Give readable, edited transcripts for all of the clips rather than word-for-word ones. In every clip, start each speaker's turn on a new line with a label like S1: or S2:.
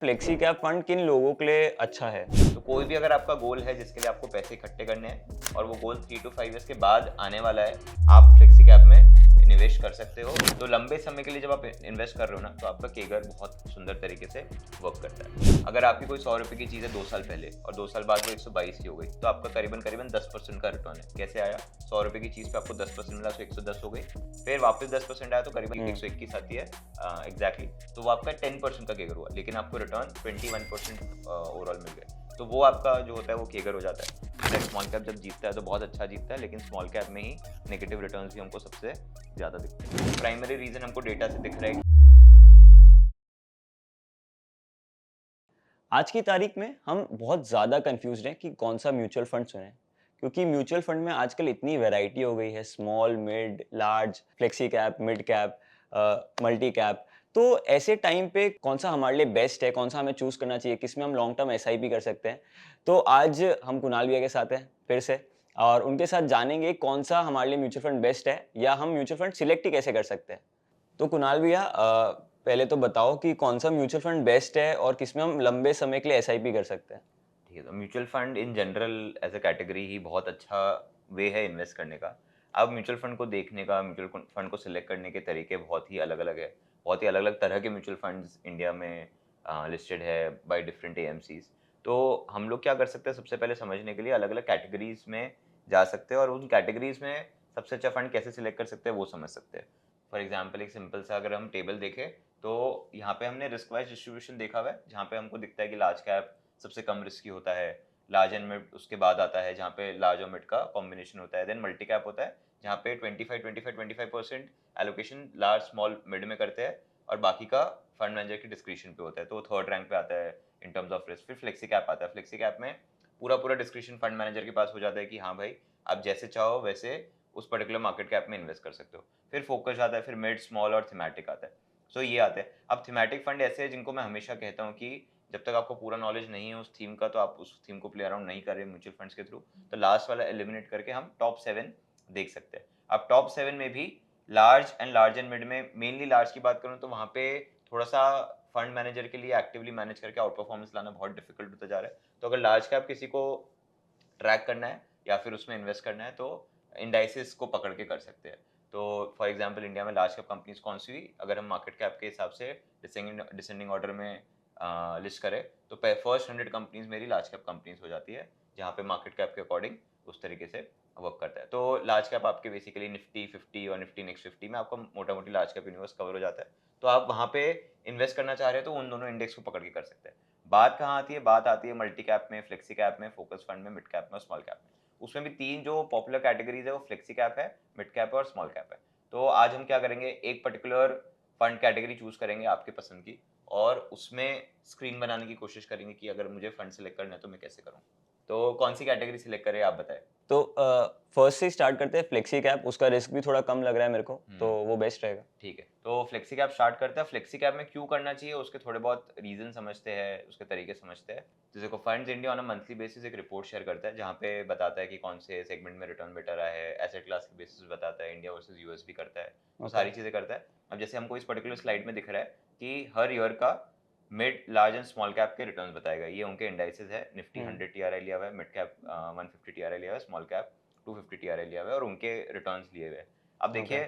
S1: Flexi cap fund किन लोगों के लिए अच्छा है?
S2: तो कोई भी अगर आपका गोल है जिसके लिए आपको पैसे इकट्ठे करने हैं और वो गोल 3 to 5 ईयर्स के बाद आने वाला है, आप फ्लेक्सी कैप में निवेश कर सकते हो। तो लंबे समय के लिए जब आप इन्वेस्ट कर रहे हो ना, तो आपका केगर बहुत सुंदर तरीके से वर्क करता है। अगर आपकी कोई 100 रुपए की चीज़ है 2 साल पहले और 2 साल बाद वो 122 की हो गई, तो आपका करीबन करीबन 10% का रिटर्न है। कैसे आया? 100 रुपए की चीज़ पे आपको 10% मिला तो 110 हो गई, फिर वापस 10% आया तो करीबन
S1: हुँ।
S2: 121 आती है एग्जैक्टली। तो वो आपका 10% का केगर हुआ, लेकिन आपको रिटर्न 21% ओवरऑल मिल गया। तो वो आपका जो होता है वो केगर हो जाता है। स्मॉल कैप जब जीतता है तो बहुत अच्छा जीतता है, लेकिन स्मॉल कैप में ही नेगेटिव रिटर्न्स भी हमको सबसे ज़्यादा दिखते हैं। प्राइमरी रीज़न हमको डेटा से दिख रहा है।
S1: आज की तारीख में हम बहुत ज़्यादा कन्फ्यूज़्ड हैं कि कौन-सा म्यूचुअल फंड चुनें। क्योंकि म्यूचुअल फंड में आजकल इतनी वैरायटी हो गई है, small, mid, large, flexi cap, mid cap, multi cap. तो ऐसे टाइम पे कौन-सा हमारे लिए बेस्ट है, कौन-सा हमें चूज़ करना चाहिए, किसमें हम लॉन्ग टर्म एसआईपी कर सकते हैं। तो आज हम कुणाल भैया के साथ हैं फिर से और उनके साथ जानेंगे कौन-सा हमारे लिए म्यूचुअल फंड बेस्ट है या हम म्यूचुअल फंड सिलेक्ट ही कैसे कर सकते हैं। तो कुणाल भैया पहले तो बताओ कि कौन-सा म्यूचुअल फंड बेस्ट है और किसमें हम लंबे समय के लिए एसआईपी कर सकते हैं?
S2: ठीक है, तो mutual fund in general as a category ही बहुत अच्छा वे है इन्वेस्ट करने का। अब म्यूचुअल फंड को देखने का, म्यूचुअल फंड को सिलेक्ट करने के तरीके बहुत ही अलग-अलग है। बहुत ही अलग-अलग तरह के म्यूचुअल फंड्स इंडिया में लिस्टेड है बाय डिफरेंट एएमसीज़। तो हम लोग क्या कर सकते हैं, सबसे पहले समझने के लिए अलग-अलग कैटेगरीज़ में जा सकते हैं और उन कैटेगरीज़ में सबसे अच्छा फंड कैसे सिलेक्ट कर सकते हैं वो समझ सकते हैं। फॉर एग्जाम्पल एक सिंपल सा अगर हम टेबल देखें, तो यहाँ पे हमने रिस्क वाइज डिस्ट्रीब्यूशन देखा हुआ है, जहाँ पे हमको दिखता है कि लार्ज कैप सबसे कम रिस्की होता है, लार्ज एंड मिड उसके बाद आता है जहाँ पे लार्ज और मिड का कॉम्बिनेशन होता है, देन मल्टी कैप होता है जहाँ पे 25-25-25% एलोकेशन लार्ज स्मॉल मिड में करते हैं और बाकी का फंड मैनेजर की डिस्क्रिप्शन पे होता है, तो वो थर्ड रैंक पे आता है इन टर्म्स ऑफ रिस्क। फिर फ्लेक्सी कैप आता है, फ्लेक्सी कैप में पूरा पूरा डिस्क्रिप्शन फंड मैनेजर के पास हो जाता है कि हाँ भाई, आप जैसे चाहो वैसे उस पर्टिकुलर मार्केट कैप में इन्वेस्ट कर सकते हो। फिर फोकस आता है, फिर मिड स्मॉल और थीमेटिक आता है। सो ये आते हैं। अब थीमेटिक फंड ऐसे हैं जिनको मैं हमेशा कहता हूँ कि जब तक आपको पूरा नॉलेज नहीं है उस थीम का, तो आप उस थीम को प्ले अराउंड नहीं कर रहे म्यूचुअल फंड्स के थ्रू, तो लास्ट वाला एलिमिनेट करके हम टॉप 7 देख सकते हैं। अब टॉप 7 में भी लार्ज एंड मिड में मेनली लार्ज की बात करूँ तो वहाँ पे थोड़ा-सा फंड मैनेजर के लिए एक्टिवली मैनेज करके आउट परफॉर्मेंस लाना बहुत डिफिकल्ट होता जा रहा है। तो अगर लार्ज कैप किसी को ट्रैक करना है या फिर उसमें इन्वेस्ट करना है, तो इंडाइसेस को पकड़ के कर सकते हैं। तो फॉर एग्जांपल इंडिया में लार्ज कैप कंपनीज कौन सी हुई, अगर हम मार्केट कैप के हिसाब से डिसेंडिंग ऑर्डर में लिस्ट करें, तो फर्स्ट 100 कंपनीज मेरी लार्ज कैप कंपनीज हो जाती है, जहाँ पे मार्केट कैप के अकॉर्डिंग उस तरीके से वर्क करता है। तो लार्ज कैप आपके बेसिकली निफ्टी 50 और निफ्टी नेक्स्ट 50 में आपका मोटा मोटी लार्ज कैप यूनिवर्स कवर हो जाता है। तो आप वहाँ पे इन्वेस्ट करना चाह रहे हो तो उन दोनों इंडेक्स को पकड़ के कर सकते हैं। बात कहाँ आती है? बात आती है मल्टी कैप में, फ्लेक्सी कैप में, फोकस फंड में, मिड कैप में और स्मॉल कैप में। उसमें भी 3 जो पॉपुलर कैटेगरीज़ है वो फ्लेक्सी कैप है, मिड कैप है और स्मॉल कैप है। तो आज हम क्या करेंगे, एक पर्टिकुलर फंड कैटेगरी चूज़ करेंगे आपकी पसंद की और उसमें स्क्रीन बनाने की कोशिश करेंगे कि अगर मुझे फंड सेलेक्ट करना है तो मैं कैसे करूँ? तो कौन-सी कैटेगरी सेलेक्ट करें आप बताएँ?
S1: तो फर्स्ट से स्टार्ट करते हैं फ्लेक्सी कैप, उसका रिस्क भी थोड़ा कम लग रहा है मेरे को, तो
S2: हुँ।
S1: वो बेस्ट रहेगा।
S2: ठीक है, तो फ्लेक्सी कैप स्टार्ट करते हैं। फ्लेक्सी कैप में क्यों करना चाहिए, उसके थोड़े बहुत रीज़न समझते हैं, उसके तरीके समझते हैं। तो देखो, funds India on a monthly basis एक रिपोर्ट शेयर करता है, जहाँ पे बताता है कि कौन से सेगमेंट में रिटर्न बेटर आया है, एसेट क्लास के बेसिस बताता है, इंडिया वर्सेस यूएस भी करता है, तो
S1: ओके।
S2: सारी चीज़ें करता है। अब जैसे हमको इस पर्टिकुलर स्लाइड में दिख रहा है कि हर ईयर का mid, large and small cap के रिटर्न्स बताएगा। ये उनके इंडाइसेस है, निफ्टी
S1: हुँ।
S2: 100 टीआरआई लिया हुआ है, मिड कैप 150 टीआरआई लिया हुआ है, स्मॉल कैप 250 टीआरआई लिया हुआ है और उनके रिटर्न्स लिए हुए हैं। अब
S1: ओके।
S2: देखिए,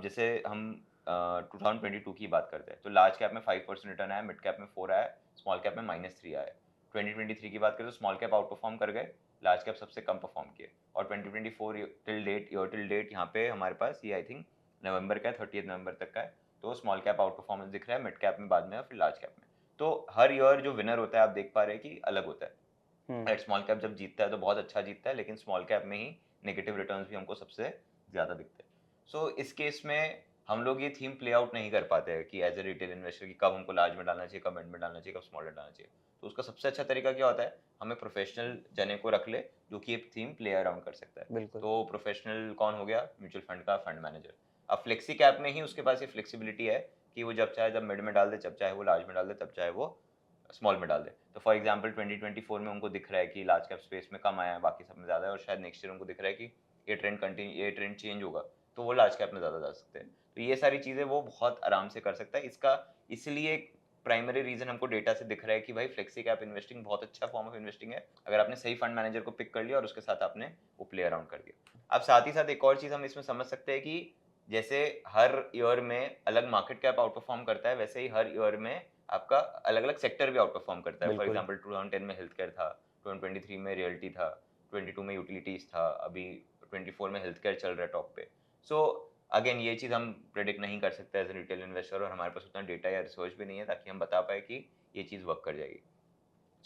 S2: जैसे हम 2022 की बात करते हैं, तो लार्ज कैप में 5% रिटर्न आया, मिड कैप में 4 आया, स्मॉल कैप में -3 आया। 2023 की बात करें तो स्मॉल कैप आउट परफॉर्म कर गए, लार्ज कैप सबसे कम परफॉर्म किए और 2024 टिल डेट यहाँ पे हमारे पास ये आई थिंक नवंबर का है, 30 नवंबर तक का है। तो स्मॉल कैप आउट परफॉर्मेंस दिख रहा है, मिड कैप में बाद में और फिर लार्ज कैप में। तो हर ईयर जो विनर होता है आप देख पा रहे हैं कि अलग होता है।
S1: हुँ।
S2: राइट, स्मॉल कैप जब जीतता है तो बहुत अच्छा जीतता है, लेकिन स्मॉल कैप में ही नेगेटिव रिटर्न्स भी हमको सबसे ज़्यादा दिखते हैं। सो इस केस में हम लोग ये थीम प्ले आउट नहीं कर पाते हैं कि एज ए रिटेल इन्वेस्टर कि कब हमको लार्ज में डालना चाहिए, कब मिड में डालना चाहिए, कब स्मॉल में डालना चाहिए। तो उसका सबसे अच्छा तरीका क्या होता है, हमें प्रोफेशनल जने को रख ले जो कि एक थीम प्ले अराउंड कर सकता है।
S1: बिल्कुल।
S2: तो प्रोफेशनल कौन हो गया? म्यूचुअल फंड का फंड मैनेजर। अब फ्लेक्सी कैप में ही उसके पास ये फ्लेक्सिबिलिटी है कि वो जब चाहे जब मिड में डाल दे, जब चाहे वो लार्ज में डाल दे, तब चाहे वो स्मॉल में डाल दे। तो फॉर एग्जांपल 2024 में उनको दिख रहा है कि लार्ज कैप स्पेस में कम आया है, बाकी सब में ज़्यादा है और शायद नेक्स्ट ईयर उनको दिख रहा है कि ये ट्रेंड चेंज होगा, तो वो लार्ज कैप में ज़्यादा जा सकते हैं। तो ये सारी चीज़ें वो बहुत आराम से कर सकता है। इसका इसलिए प्राइमरी रीजन हमको डेटा से दिख रहा है कि भाई फ्लेक्सी कैप इन्वेस्टिंग बहुत अच्छा फॉर्म ऑफ इन्वेस्टिंग है अगर आपने सही फंड मैनेजर को पिक कर लिया और उसके साथ आपने वो प्ले अराउंड कर दिया। अब साथ ही साथ एक और चीज हम इसमें समझ सकते हैं कि जैसे हर ईयर में अलग मार्केट कैप आउट परफॉर्म करता है, वैसे ही हर ईयर में आपका अलग अलग सेक्टर भी आउट परफॉर्म करता है। फॉर
S1: बिल्कुल।
S2: एग्जाम्पल 2010 में हेल्थ केयर था, 2023 में रियल्टी था, 22 में यूटिलिटीज था, अभी 24 में हेल्थ केयर चल रहा है टॉप पे। सो अगेन ये चीज़ हम प्रेडिक्ट नहीं कर सकते एज ए रिटेल इन्वेस्टर, और हमारे पास उतना डेटा या रिसर्च भी नहीं है ताकि हम बता पाए कि ये चीज़ वर्क कर जाएगी।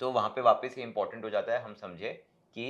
S2: सो वहाँ पे वापस ये इंपॉर्टेंट हो जाता है हम समझे कि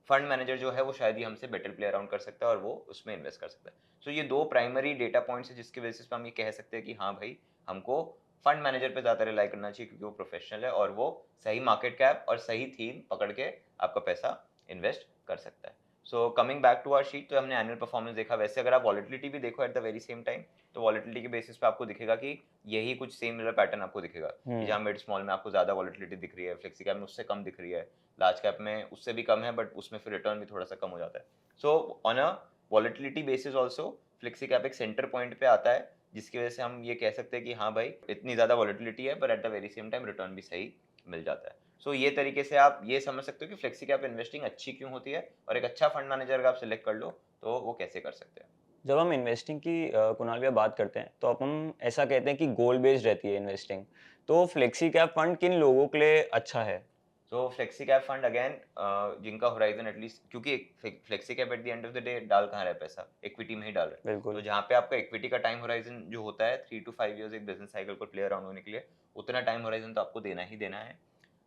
S2: फंड मैनेजर जो है वो शायद ही हमसे बेटर प्ले अराउंड कर सकता है और वो उसमें इन्वेस्ट कर सकता है। सो ये दो प्राइमरी डेटा पॉइंट्स है जिसके बेसिस पे हम ये कह सकते हैं कि हाँ भाई, हमको फंड मैनेजर पे ज़्यादा रिलाई करना चाहिए क्योंकि वो प्रोफेशनल है और वो सही मार्केट कैप और सही थीम पकड़ के आपका पैसा इन्वेस्ट कर सकता है। So coming back to our sheet, तो हमने एनुअल परफॉर्मेंस देखा। वैसे अगर आप वॉलिटिलिटी भी देखो at the very same time, तो वॉलिटिलिटी के बेसिस पे आपको दिखेगा कि यही कुछ सेम पैटर्न आपको दिखेगा कि जहाँ मिड स्मॉल में आपको ज़्यादा वॉलिटिलिटी दिख रही है, फ्लेक्सी कैप में उससे कम दिख रही है, लार्ज कैप में उससे भी कम है बट उसमें फिर रिटर्न भी थोड़ा सा कम हो जाता है। So on a volatility basis also flexi cap एक सेंटर पॉइंट पे आता है जिसकी वजह से हम ये कह सकते हैं कि हाँ भाई, इतनी ज़्यादा वॉलिटिलिटी है पर at the very same time return भी सही मिल जाता है। सो ये तरीके से आप ये समझ सकते हो कि फ्लेक्सी कैप इन्वेस्टिंग अच्छी क्यों होती है और एक अच्छा फंड मैनेजर अगर आप सिलेक्ट कर लो तो वो कैसे कर सकते हैं।
S1: जब हम इन्वेस्टिंग की कुणाल भैया बात करते हैं तो हम ऐसा कहते हैं कि गोल बेस्ड रहती है इन्वेस्टिंग। तो फ्लेक्सी कैप फंड किन लोगों के लिए अच्छा है?
S2: सो फ्लेक्सी कैप फंड अगेन जिनका होराइजन एटलीस्ट, क्योंकि flexi cap at the end of the day डाल कहाँ रहा है पैसा, इक्विटी में ही डाल रहा है। तो
S1: बिल्कुल।
S2: जहाँ पे आपका इक्विटी का टाइम होराइजन जो होता है 3 to 5 years एक बिजनेस साइकिल को प्ले अराउंड होने के लिए, उतना टाइम होराइजन तो आपको देना ही देना है।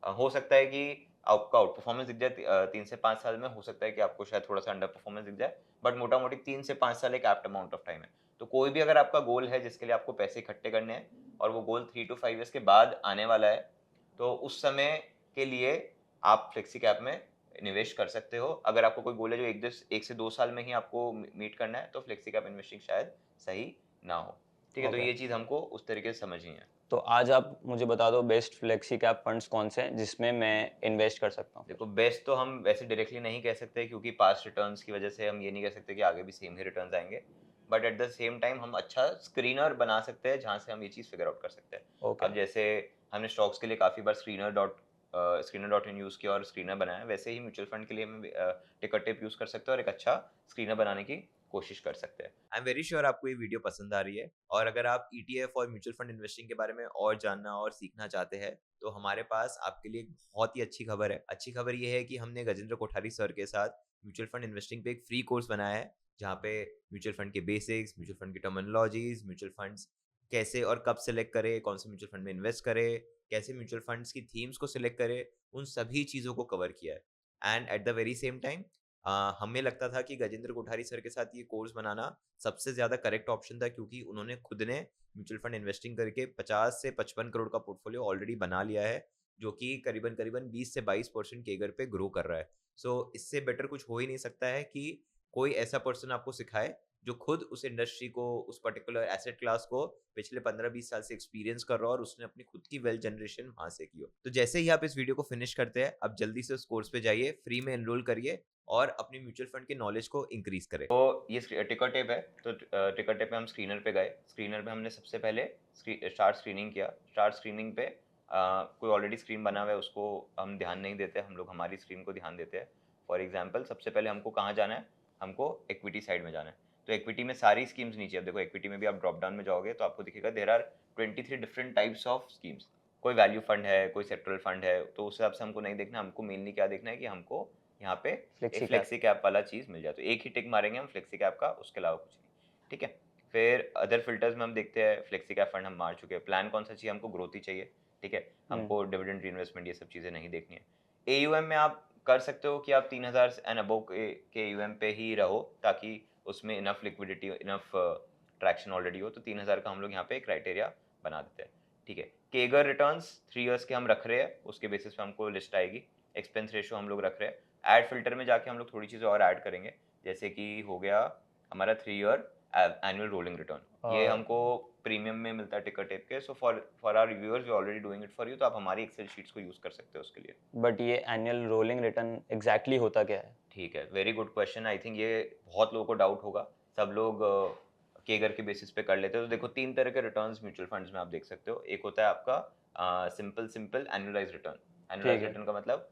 S2: हो सकता है कि आपका आउट परफॉर्मेंस दिख जाए 3 से 5 साल में, हो सकता है कि आपको शायद थोड़ा सा अंडर परफॉर्मेंस दिख जाए, बट मोटा मोटी 3 से 5 साल एक एप्ट अमाउंट ऑफ टाइम है। तो कोई भी अगर आपका गोल है जिसके लिए आपको पैसे इकट्ठे करने हैं और वो गोल 3 to 5 years के बाद आने वाला है, तो उस समय के लिए आप फ्लेक्सी कैप में निवेश कर सकते हो। अगर आपको कोई गोल है जो 1 से 2 साल में ही आपको मीट करना है, तो फ्लेक्सी कैप इन्वेस्टिंग शायद सही ना हो। ठीक है, तो
S1: ओके।
S2: ये चीज़ हमको उस तरीके से समझनी है।
S1: तो आज आप मुझे बता दो बेस्ट फ्लेक्सी कैप फंड्स कौन से हैं जिसमें मैं इन्वेस्ट कर सकता हूँ
S2: देखो
S1: फिर?
S2: बेस्ट तो हम वैसे डायरेक्टली नहीं कह सकते क्योंकि पास्ट रिटर्न्स की वजह से हम ये नहीं कह सकते कि आगे भी सेम ही रिटर्न्स आएंगे, but at the same time हम अच्छा स्क्रीनर बना सकते हैं जहाँ से हम ये चीज़ फिगर आउट कर सकते हैं।
S1: ओके।
S2: अब जैसे हमने स्टॉक्स के लिए काफ़ी बार स्क्रीनर.इन यूज़ किया और स्क्रीनर बनाया, वैसे ही म्यूचुअल फंड के लिए हम टिकट टेप यूज़ कर सकते हैं और एक अच्छा स्क्रीनर बनाने की कोशिश कर सकते हैं। आई एम वेरी श्योर आपको ये वीडियो पसंद आ रही है, और अगर आप ईटीएफ और म्यूचुअल फंड इन्वेस्टिंग के बारे में और जानना और सीखना चाहते हैं तो हमारे पास आपके लिए एक बहुत ही अच्छी खबर है। अच्छी खबर ये है कि हमने गजेंद्र कोठारी सर के साथ म्यूचुअल फंड इन्वेस्टिंग पे एक फ्री कोर्स बनाया है जहाँ पे म्यूचुअल फंड के बेसिक्स, म्यूचुअल फंड की टर्मिनोलॉजीज, म्यूचुअल फंड्स कैसे और कब सेलेक्ट करें, कौन से म्यूचुअल फंड में इन्वेस्ट करें, कैसे म्यूचुअल फंड्स की थीम्स को सिलेक्ट करें, उन सभी चीज़ों को कवर किया है। And at the very same time हमें लगता था कि गजेंद्र कोठारी सर के साथ ये कोर्स बनाना सबसे ज़्यादा करेक्ट ऑप्शन था क्योंकि उन्होंने खुद ने म्यूचुअल फंड इन्वेस्टिंग करके 50 से 55 करोड़ का पोर्टफोलियो ऑलरेडी बना लिया है, जो कि करीबन करीबन 20 से 22% केगर पे ग्रो कर रहा है। सो इससे बेटर कुछ हो ही नहीं सकता है कि कोई ऐसा पर्सन आपको सिखाए जो खुद उस इंडस्ट्री को, उस पर्टिकुलर एसेट क्लास को पिछले 15-20 साल से एक्सपीरियंस कर रहा हो और उसने अपनी खुद की वेल्थ जनरेशन वहां से की हो। तो जैसे ही आप इस वीडियो को फिनिश करते हैं, आप जल्दी से उस कोर्स पे जाइए, फ्री में एनरोल करिए और अपनी म्यूचुअल फंड के नॉलेज को इंक्रीज करें। तो ये टिकर टेप है, तो टिकर टेप पे हम स्क्रीनर पे गए। स्क्रीनर पे हमने सबसे पहले स्टार्ट स्क्रीनिंग किया। स्टार्ट स्क्रीनिंग पे कोई ऑलरेडी स्क्रीन बना हुआ है उसको हम ध्यान नहीं देते, हम लोग हमारी स्क्रीन को ध्यान देते हैं। फॉर एग्जाम्पल सबसे पहले हमको कहाँ जाना है, हमको इक्विटी साइड में जाना है। तो इक्विटी में सारी स्कीम्स नीचे, अब देखो इक्विटी में भी आप ड्रॉप डाउन में जाओगे तो आपको दिखेगा there are 23 different types of schemes. कोई वैल्यू फंड है, कोई सेक्टरल फंड है, तो उस हिसाब से हमको नहीं देखना। हमको मेनली क्या देखना है कि हमको यहाँ पे एक
S1: फ्लेक्सी कैप।
S2: फ्लेक्सी कैप वाला चीज़ मिल जाए, तो एक ही टिक मारेंगे हम फ्लेक्सी कैप का, उसके अलावा कुछ नहीं। ठीक है, फिर अदर फिल्टर्स में हम देखते हैं फ्लेक्सी कैप फंड हम मार चुके हैं। प्लान कौन सा चाहिए, हमको ग्रोथ ही चाहिए। ठीक है, हमको डिविडेंड रीइन्वेस्टमेंट ये सब चीज़ें नहीं देखनी है। एयूएम में आप कर सकते हो कि आप 3000 एंड अबव के एयूएम पे ही रहो ताकि उसमें enough liquidity, enough traction already हो। तो 3000 का हम लोग यहाँ पे क्राइटेरिया बना देते हैं। ठीक है, केगर रिटर्न्स 3 इयर्स के हम रख रहे हैं, उसके बेसिस पे हमको लिस्ट आएगी। एक्सपेंस रेशियो हम लोग रख रहे हैं। ऐड फिल्टर में जाके हम लोग थोड़ी चीज़ें और ऐड करेंगे, जैसे कि हो गया हमारा 3 ईयर एनुअल रोलिंग रिटर्न। ये हमको प्रीमियम में मिलता है टिकर टेप के। So for our viewers we already doing it for you, तो आप हमारी एक्सेल शीट्स को यूज़ कर सकते हो उसके लिए।
S1: बट ये एनुअल रोलिंग रिटर्न एग्जैक्टली होता क्या है?
S2: ठीक है, very good question. I think ये बहुत लोगों को डाउट होगा। सब लोग केगर के बेसिस पे कर लेते हो। तो देखो 3 तरह के रिटर्न्स म्यूचुअल फंड्स में आप देख सकते हो। एक होता है आपका सिंपल एनुअलाइज्ड रिटर्न।
S1: ठीक
S2: एनुअलाइज्ड
S1: है।
S2: रिटर्न का मतलब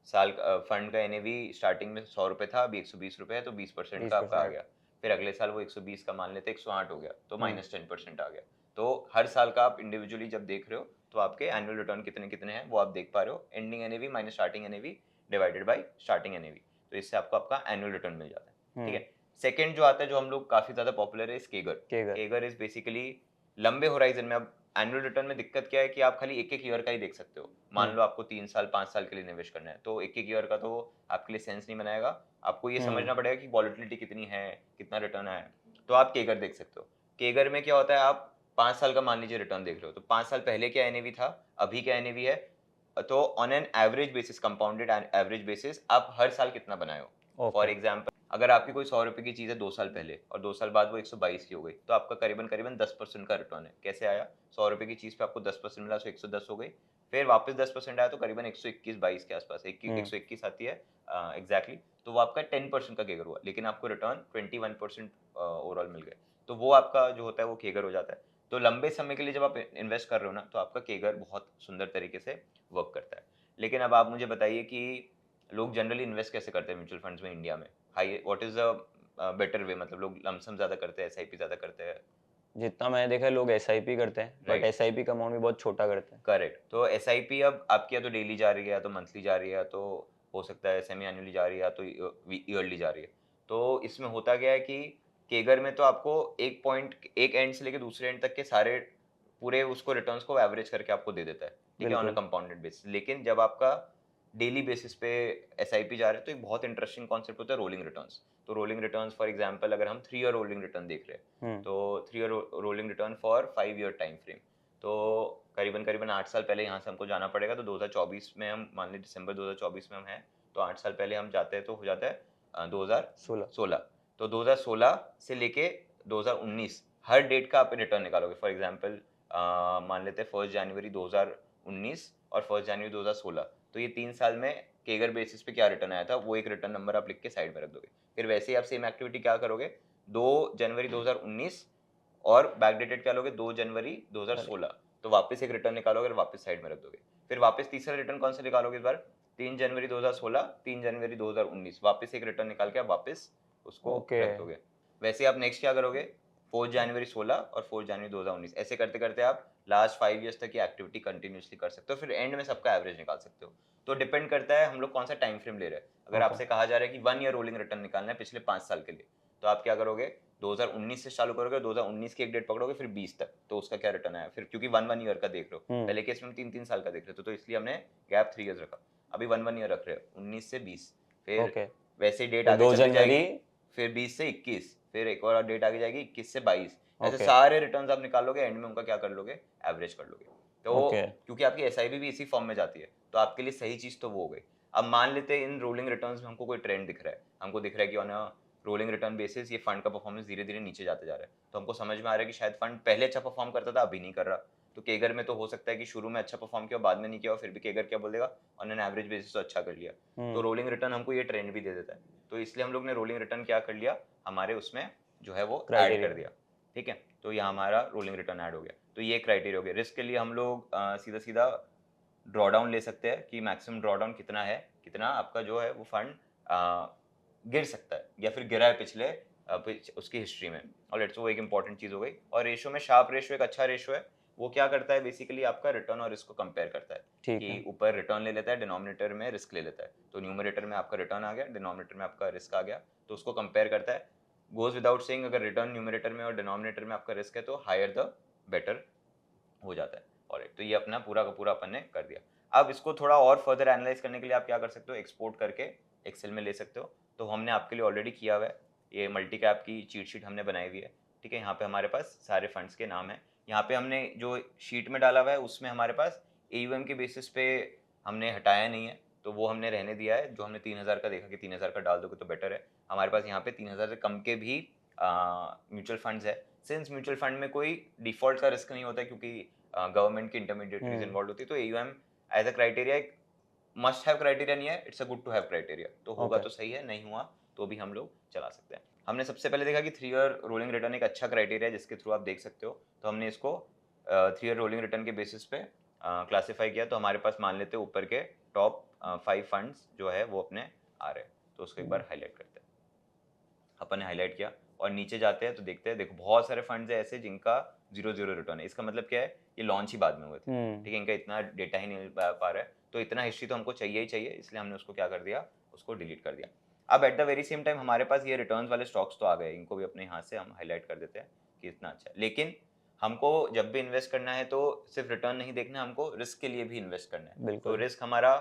S2: साल फंड का एनएवी स्टार्टिंग में 100 रुपए था, अभी 120 रुपए है, तो 20% का आपका आ
S1: 20%।
S2: गया। फिर अगले साल वो 120 का मान लेते 108 हो गया, तो
S1: हम्म।
S2: -10% आ गया। तो हर साल का आप इंडिविजुअली जब देख रहे हो तो आपके एनुअल रिटर्न कितने कितने हैं वो आप देख पा रहे हो। Ending NAV minus starting NAV divided by starting NAV, तो इससे आपको आपका एनुअल रिटर्न मिल जाता है। ठीक
S1: हम्म।
S2: है। सेकंड जो आता है, जो हम लोग काफी ज्यादा पॉपुलर है, केगर।
S1: केगर।
S2: केगर इज बेसिकली लंबे होराइजन में। अब एनुअल रिटर्न में दिक्कत क्या है कि आप खाली एक एक ईयर का ही देख सकते हो। मान
S1: हम्म।
S2: लो आपको 3 साल 5 साल के लिए निवेश करना है, तो एक एक ईयर का तो आपके लिए सेंस नहीं बनाएगा। आपको ये
S1: हम्म।
S2: समझना पड़ेगा कि वॉलिटिलिटी कितनी है, कितना रिटर्न है। तो आप केगर देख सकते हो। केगर में क्या होता है, आप 5 साल का मान लीजिए रिटर्न देख रहे हो, तो 5 साल पहले क्या एनएवी था, अभी क्या एनएवी है, तो on an average basis, compounded average basis, आप हर साल कितना बनाए हो। For
S1: okay.
S2: एग्जाम्पल, अगर आपकी कोई 100 रुपए की चीज है 2 साल पहले और 2 साल बाद वो 122 की हो गई, तो आपका करीबन करीबन 10% का रिटर्न है। कैसे आया, 100 रुपए की चीज पे आपको 10% मिला, तो 110 हो गई। फिर वापस 10% आया, तो करीबन 121-22 के आसपास,
S1: हम्म।
S2: 121 आती है एग्जैक्टली। तो वो आपका 10% का केगर हुआ, लेकिन आपको रिटर्न 21% ओवरऑल मिल गए। तो वो आपका जो होता है वो केगर हो जाता है। तो लंबे समय के लिए जब आप इन्वेस्ट कर रहे हो ना, तो आपका केगर बहुत सुंदर तरीके से वर्क करता है। लेकिन अब आप मुझे बताइए कि लोग जनरली इन्वेस्ट कैसे करते हैं म्यूचुअल फंड्स में इंडिया में। High, what is the better way, मतलब लोग लमसम ज्यादा करते हैं, एसआईपी ज्यादा करते हैं।
S1: जितना मैंने देखा है लोग एसआईपी करते हैं, बट
S2: राइट,
S1: एसआईपी का अमाउंट भी बहुत छोटा करते हैं।
S2: करेक्ट। तो एसआईपी अब आपकी या तो डेली जा रही है, या तो मंथली जा रही है, या तो हो सकता है सेमी एनुअली जा रही है, या तो ईयरली जा रही है। तो इसमें होता क्या है कि केगर में तो आपको एक पॉइंट, एक एंड से लेकर दूसरे एंड तक के सारे पूरे उसको रिटर्न्स को एवरेज करके आपको दे देता है, ठीक है, ऑन अ
S1: बिल्कुल।
S2: Compounded basis. लेकिन जब आपका डेली बेसिस पे एसआईपी जा रहे हैं, तो एक बहुत इंटरेस्टिंग कॉन्सेप्ट होता है रोलिंग रिटर्न्स। तो रोलिंग रिटर्न्स फॉर एग्जांपल, अगर हम 3 ईयर रोलिंग रिटर्न देख रहे हैं,
S1: हम्म।
S2: तो 3 year rolling return for 5 year time frame, तो करीबन करीबन 8 साल पहले यहाँ से हमको जाना पड़ेगा। तो 2024 में हम, मान लीजिए दिसंबर 2024 में हम हैं, तो 8 साल पहले हम जाते हैं, तो हो जाता है
S1: 16।
S2: 2016। तो 2016 से लेके 2019 हर डेट का आप रिटर्न निकालोगे। फॉर एग्जांपल मान लेते हैं 1 जनवरी 2019 और 1 जनवरी 2016, तो ये 3 साल में केगर बेसिस पे क्या रिटर्न आया था, वो एक रिटर्न नंबर आप लिख के साइड में रख दोगे। फिर वैसे ही आप सेम एक्टिविटी क्या करोगे, 2 जनवरी 2019 और बैकडेटेड क्या लोगे, 2 जनवरी
S1: अरे।
S2: 2016, तो वापस एक रिटर्न निकालोगे और वापस साइड में रख दोगे। फिर वापस तीसरा रिटर्न कौन सा निकालोगे इस बार, 3 जनवरी 2016, 3 जनवरी 2019, वापस एक रिटर्न निकाल के आप वापस उसको
S1: ओके।
S2: रख दोगे। वैसे आप नेक्स्ट क्या करोगे, 4 जनवरी 16 और 4 जनवरी 2019, ऐसे करते करते आप लास्ट 5 ईयर्स तक की एक्टिविटी कंटिन्यूसली कर सकते हो। फिर एंड में सबका एवरेज निकाल सकते हो। तो डिपेंड करता है हम लोग कौन सा टाइम फ्रेम ले रहे हैं। अगर
S1: ओके।
S2: आपसे कहा जा रहा है कि 1 ईयर रोलिंग रिटर्न निकालना है पिछले 5 साल के लिए, तो आप क्या करोगे, 2019 से चालू करोगे, 2019 की एक डेट पकड़ोगे, फिर 20 तक, तो उसका क्या रिटर्न आया। फिर क्योंकि 1 ईयर का देख रहे हो,
S1: हम्म।
S2: पहले केस में 3 3 साल का देख रहे थे, तो इसलिए हमने गैप 3 ईयर्स रखा। अभी 1 ईयर रख रहे हो, 19 से 20, फिर
S1: ओके।
S2: वैसे डेट
S1: फिर
S2: आगे
S1: दो
S2: चलती
S1: जनवरी
S2: जाएगी, फिर 20 से 21, फिर एक और डेट आगे जाएगी 21 से 22। ऐसे
S1: ओके।
S2: सारे रिटर्न्स आप निकालोगे, एंड में उनका क्या कर लोगे, एवरेज कर लोगे। तो
S1: ओके।
S2: क्योंकि आपकी एसआईपी भी इसी फॉर्म में जाती है, तो आपके लिए सही चीज तो वो हो गई। अब मान लेते हैं इन रोलिंग रिटर्न्स में हमको कोई ट्रेंड दिख रहा है, हमको दिख रहा है कि ऑन रोलिंग रिटर्न बेसिस ये फंड का परफॉर्मेंस धीरे धीरे नीचे जाते जा रहा है, तो हमको समझ में आ रहा है कि शायद फंड पहले अच्छा परफॉर्म करता था, अभी नहीं कर रहा। तो केगर में तो हो सकता है कि शुरू में अच्छा परफॉर्म किया, बाद में नहीं किया, और फिर भी केगर क्या बोल देगा, ऑन एन एवरेज बेसिस तो अच्छा कर लिया। तो
S1: हम्म।
S2: रोलिंग रिटर्न हमको ये ट्रेंड भी दे देता है। तो इसलिए हम लोग ने रोलिंग रिटर्न क्या कर लिया, हमारे उसमें जो है वो ऐड कर
S1: क्राइटेरिया।
S2: दिया। ठीक है, तो यहाँ हमारा रोलिंग रिटर्न ऐड हो गया। तो ये क्राइटेरिया हो गया। रिस्क के लिए हम लोग सीधा सीधा ड्रॉडाउन ले सकते हैं कि मैक्सिमम ड्रॉडाउन कितना है, कितना आपका जो है वो फंड गिर सकता है या फिर गिरा है पिछले उसकी हिस्ट्री में। और लेट्स, वो एक इंपॉर्टेंट चीज हो गई। और रेशो में शार्प रेशो एक अच्छा रेशो है। वो क्या करता है, बेसिकली आपका रिटर्न और रिस्क को कंपेयर करता है,
S1: ठीक है।
S2: कि ऊपर रिटर्न ले लेता है, डिनोमिनेटर में रिस्क ले लेता है। तो न्यूमरेटर में आपका रिटर्न आ गया, डिनोमिनेटर में आपका रिस्क आ गया, तो उसको कंपेयर करता है। गोज विदाउट सेइंग, अगर रिटर्न न्यूमरेटर में और डिनोमिनेटर में आपका रिस्क है, तो हायर द बेटर हो जाता है। और तो ये अपना पूरा का पूरा अपन ने कर दिया। अब इसको थोड़ा और फर्दर एनालाइज करने के लिए आप क्या कर सकते हो, एक्सपोर्ट करके एक्सेल में ले सकते हो। तो हमने आपके लिए ऑलरेडी किया हुआ है, ये मल्टी कैप की चीट शीट हमने बनाई हुई है। ठीक है, यहाँ पे हमारे पास सारे फंड्स के नाम है। यहाँ पे हमने जो शीट में डाला हुआ है उसमें हमारे पास एयूएम के बेसिस पे हमने हटाया नहीं है, तो वो हमने रहने दिया है। जो हमने 3000 का देखा कि 3000 का डाल दोगे तो बेटर है। हमारे पास यहाँ पे 3000 से कम के भी म्यूचुअल फंड्स है। सिंस म्यूचुअल फंड में कोई डिफॉल्ट का रिस्क नहीं होता है, क्योंकि गवर्नमेंट की इंटरमीडिएटरीज इन्वॉल्व होती है, तो एयूएम एज अ क्राइटेरिया एक मस्ट हैव क्राइटेरिया नहीं है, it's a good to have criteria. तो होगा
S1: ओके।
S2: तो सही है, नहीं हुआ तो भी हम लोग चला सकते हैं। हमने सबसे पहले देखा कि 3 ईयर रोलिंग रिटर्न एक अच्छा क्राइटेरिया है जिसके थ्रू आप देख सकते हो, तो हमने इसको 3 ईयर रोलिंग रिटर्न के बेसिस पे क्लासीफाई किया। तो हमारे पास मान लेते हैं ऊपर के टॉप 5 फंड्स जो है वो अपने आ रहे हैं, तो उसको एक बार हाईलाइट करते हैं। अपन ने हाईलाइट किया और नीचे जाते हैं तो देखते हैं, देखो बहुत सारे फंड्स है ऐसे जिनका 0 रिटर्न है। इसका मतलब क्या है, ये लॉन्च ही बाद में हुए थे, ठीक है, इनका इतना डेटा ही नहीं मिल पा रहा है, तो इतना हिस्ट्री तो हमको चाहिए ही चाहिए, इसलिए हमने उसको क्या कर दिया, उसको डिलीट कर दिया। अब at the very same time हमारे पास ये रिटर्न्स वाले स्टॉक्स तो आ गए, इनको भी अपने यहाँ से हम हाईलाइट कर देते हैं कि इतना अच्छा है। लेकिन हमको जब भी इन्वेस्ट करना है तो सिर्फ रिटर्न नहीं देखना, हमको रिस्क के लिए भी इन्वेस्ट करना है। तो
S1: बिल्कुल।
S2: रिस्क हमारा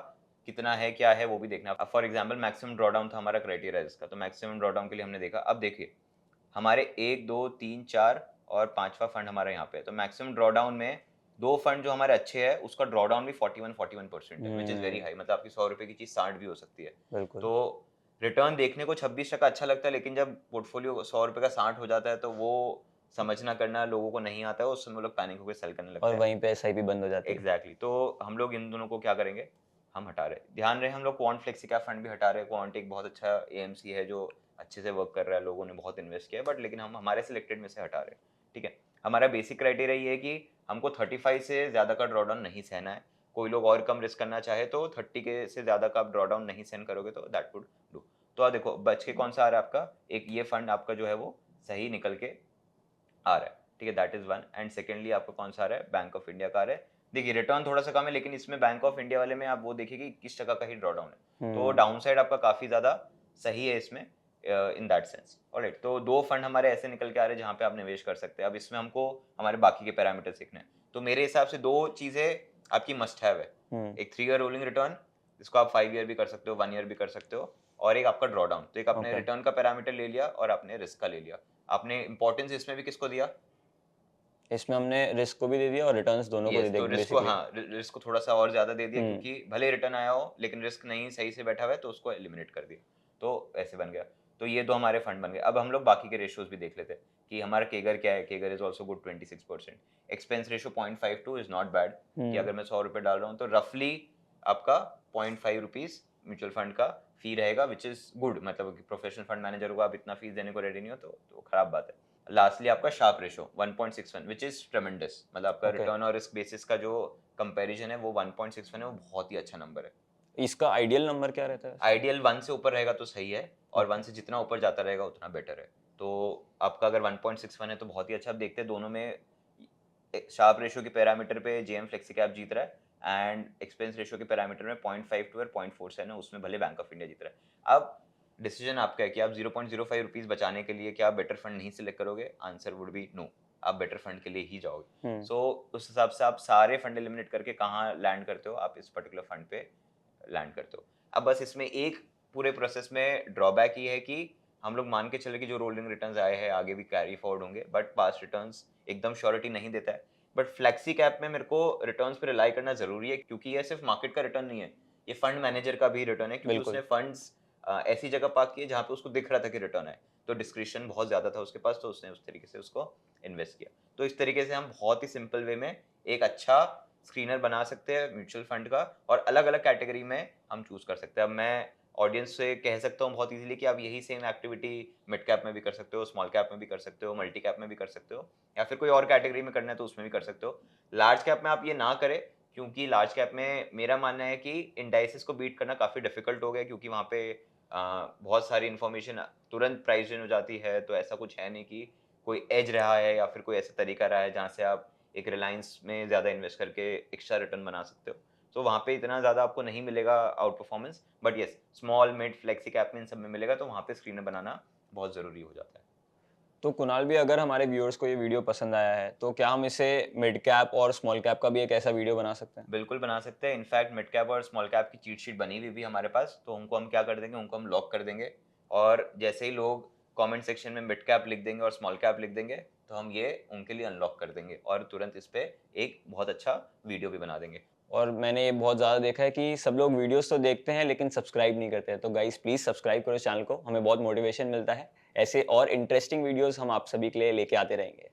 S2: कितना है, क्या है, वो भी देखना। अब फॉर एग्जांपल मैक्सिमम ड्रॉडाउन था हमारा क्राइटेरिया इसका, तो मैक्सिमम ड्रॉडाउन के लिए हमने देखा। अब देखिए हमारे 1 2 3 4 और 5वां फंड हमारा यहाँ पे है, तो मैक्सिमम ड्रॉडाउन में 2 फंड जो हमारे अच्छे हैं उसका ड्रॉडाउन भी 41% है, विच इज वेरी हाई। मतलब आपकी 100 रुपए की चीज 60 भी हो सकती है।
S1: बिल्कुल।
S2: तो रिटर्न देखने को 26% अच्छा लगता है, लेकिन जब पोर्टफोलियो 100 रुपए का 60 हो जाता है तो वो समझना करना लोगों को नहीं आता है, उस समय लोग पैनिक होकर सेल करने लगते
S1: और
S2: हैं।
S1: वहीं पे एसआईपी बंद हो जाती है।
S2: एग्जैक्टली तो हम लोग इन दोनों को क्या करेंगे, हम हटा रहे हैं। ध्यान रहे हम लोग क्वांट फ्लेक्सी कैप फंड भी हटा रहे हैं। क्वांट एक बहुत अच्छा एएमसी है जो अच्छे से वर्क कर रहा है, लोगों ने बहुत इन्वेस्ट किया है, बट लेकिन हम हमारे सिलेक्टेड में से हटा रहे हैं, ठीक है। हमारा बेसिक क्राइटेरिया ये है कि हमको 35 से ज़्यादा का ड्रॉडाउन नहीं सहना है। कोई लोग और कम रिस्क करना चाहे तो 30 के से ज़्यादा का आप ड्रॉडाउन नहीं सहन करोगे तो दैट वुड डू। तो आप देखो बच के कौन सा आ रहा है आपका, एक ये फंड आपका जो है वो सही निकल के आ रहा है, ठीक है, that is one. And secondly आपको कौन सा आ रहा है, बैंक ऑफ इंडिया का आ रहा है। देखिए रिटर्न थोड़ा सा कम है, लेकिन इसमें बैंक ऑफ इंडिया वाले में आप वो देखिए कि 21% का ही ड्रॉडाउन है, तो डाउन साइड आपका काफी ज्यादा सही है इसमें इन दैट सेंस। ऑलराइट, तो 2 फंड हमारे ऐसे निकल के आ रहे हैं जहां पे आप निवेश कर सकते हैं। अब इसमें हमको हमारे बाकी के पैरामीटर सीखने हैं, तो मेरे हिसाब से 2 चीजें आपकी मस्ट हैव है। एक 3 ईयर रोलिंग रिटर्न, जिसको आप 5 ईयर भी कर सकते हो, 1 ईयर भी कर सकते हो, और एक आपका ड्रॉडाउन। तो एक आपने
S1: ओके।
S2: रिटर्न का पैरामीटर ले लिया और आपने रिस्क का ले लिया। आपने इंपॉर्टेंस इसमें भी किसको दिया,
S1: इसमें हमने रिस्क को भी दे दिया और रिटर्न्स दोनों को दे
S2: यस, तो
S1: दिया
S2: रिस्क को,
S1: बेसिकली।
S2: हाँ, रिस्क को थोड़ा सा और ज्यादा दे दिया,
S1: हम्म।
S2: क्योंकि भले रिटर्न आया हो लेकिन रिस्क नहीं सही से बैठा हुआ है तो उसको एलिमिनेट कर दिया, तो ऐसे बन गया। तो ये 2 हमारे फंड बन गए। अब हम लोग बाकी के रेशियोज भी देख लेते हैं कि हमारा केगर क्या है। CAGR is also good 26%। Expense ratio 0.52 is not bad, कि अगर मैं 100 रुपये डाल रहा हूँ तो रफली आपका 0.5 रुपीज म्यूचुअल फंड का फी रहेगा, विच इज गुड। मतलब प्रोफेशनल फंड मैनेजर को आप इतना फीस देने को रेडी नहीं हो तो खराब बात है। लास्टली आपका शार्प रेशो 1.61 विच इज ट्रेमेंडस। मतलब आपका
S1: ओके।
S2: रिटर्न और रिस्क बेसिस का जो कंपैरिजन है वो 1.61 है, वो बहुत ही अच्छा नंबर है।
S1: इसका आइडियल नंबर क्या रहता है?
S2: आइडियल 1 से ऊपर रहेगा तो सही है, और
S1: ओके।
S2: 1 से जितना ऊपर जाता रहेगा उतना बेटर है। तो आपका अगर 1.61 है तो बहुत ही अच्छा। अब देखते हैं दोनों में, शार्प रेशियो के पैरामीटर पे जेएम फ्लेक्सी कैप जीत रहा है, एंड एक्सपेंस रेशियो के पैरामीटर में 0.52 और 0.47 है, उसमें भले बैंक ऑफ इंडिया जीत रहा है। अब डिसीजन आपका है कि आप 0.05 रुपीज बचाने के लिए क्या बेटर फंड नहीं सिलेक्ट करोगे। आंसर वुड बी नो, आप बेटर फंड के लिए ही जाओगे। सो उस हिसाब से आप सारे फंड एलिमिनेट करके कहाँ लैंड करते हो, आप इस पर्टिकुलर फंड पे लैंड करते हो। अब बस इसमें एक पूरे प्रोसेस में ड्रॉबैक ये है कि हम लोग मान के चले कि जो रोलिंग रिटर्न्स आए हैं आगे भी कैरी फॉरवर्ड होंगे, बट पास्ट रिटर्न्स एकदम श्योरिटी नहीं देता है। बट फ्लेक्सी कैप में मेरे को रिटर्न्स पे रिलाई करना जरूरी है, क्योंकि ये सिर्फ मार्केट का रिटर्न नहीं है, ये फंड मैनेजर का भी रिटर्न है, क्योंकि उसने
S1: बिल्कुल।
S2: फंड्स ऐसी जगह पार्क किए जहाँ पे उसको दिख रहा था कि रिटर्न है, तो डिस्क्रिप्शन बहुत ज्यादा था उसके पास, तो उसने उस तरीके से उसको इन्वेस्ट किया। तो इस तरीके से हम बहुत ही सिंपल वे में एक अच्छा स्क्रीनर बना सकते हैं म्यूचुअल फंड का, और अलग अलग कैटेगरी में हम चूज कर सकते हैं। अब मैं ऑडियंस से कह सकता हूँ बहुत इजीली कि आप यही सेम एक्टिविटी मिड कैप में भी कर सकते हो, स्मॉल कैप में भी कर सकते हो, मल्टी कैप में भी कर सकते हो, या फिर कोई और कैटेगरी में करना है तो उसमें भी कर सकते हो। लार्ज कैप में आप ये ना करें, क्योंकि लार्ज कैप में मेरा मानना है कि इंडाइसिस को बीट करना काफ़ी डिफिकल्ट हो गया, क्योंकि वहाँ पे बहुत सारी इन्फॉर्मेशन तुरंत प्राइस हो जाती है। तो ऐसा कुछ है नहीं कि कोई एज रहा है या फिर कोई ऐसा तरीका रहा है जहाँ से आप एक रिलायंस में ज़्यादा इन्वेस्ट करके एक्स्ट्रा रिटर्न बना सकते हो। तो वहाँ पे इतना ज़्यादा आपको नहीं मिलेगा out performance, but yes small mid flexi cap में इन सब में मिलेगा, तो वहाँ पे स्क्रीनर बनाना बहुत ज़रूरी हो जाता है।
S1: तो कुणाल भी, अगर हमारे व्यूअर्स को ये वीडियो पसंद आया है तो क्या हम इसे मिड कैप और स्मॉल कैप का भी एक ऐसा वीडियो बना सकते हैं?
S2: बिल्कुल बना सकते हैं। इनफैक्ट मिड कैप और स्मॉल कैप की चीट शीट बनी हुई भी हमारे पास, तो उनको हम क्या कर देंगे, उनको हम लॉक कर देंगे, और जैसे ही लोग कमेंट सेक्शन में मिड कैप लिख देंगे और स्मॉल कैप लिख देंगे तो हम ये उनके लिए अनलॉक कर देंगे, और तुरंत इस पे एक बहुत अच्छा वीडियो भी बना देंगे।
S1: और मैंने ये बहुत ज़्यादा देखा है कि सब लोग वीडियोस तो देखते हैं लेकिन सब्सक्राइब नहीं करते हैं, तो गाइस प्लीज़ सब्सक्राइब करो चैनल को, हमें बहुत मोटिवेशन मिलता है। ऐसे और इंटरेस्टिंग वीडियोस हम आप सभी के लिए लेके आते रहेंगे।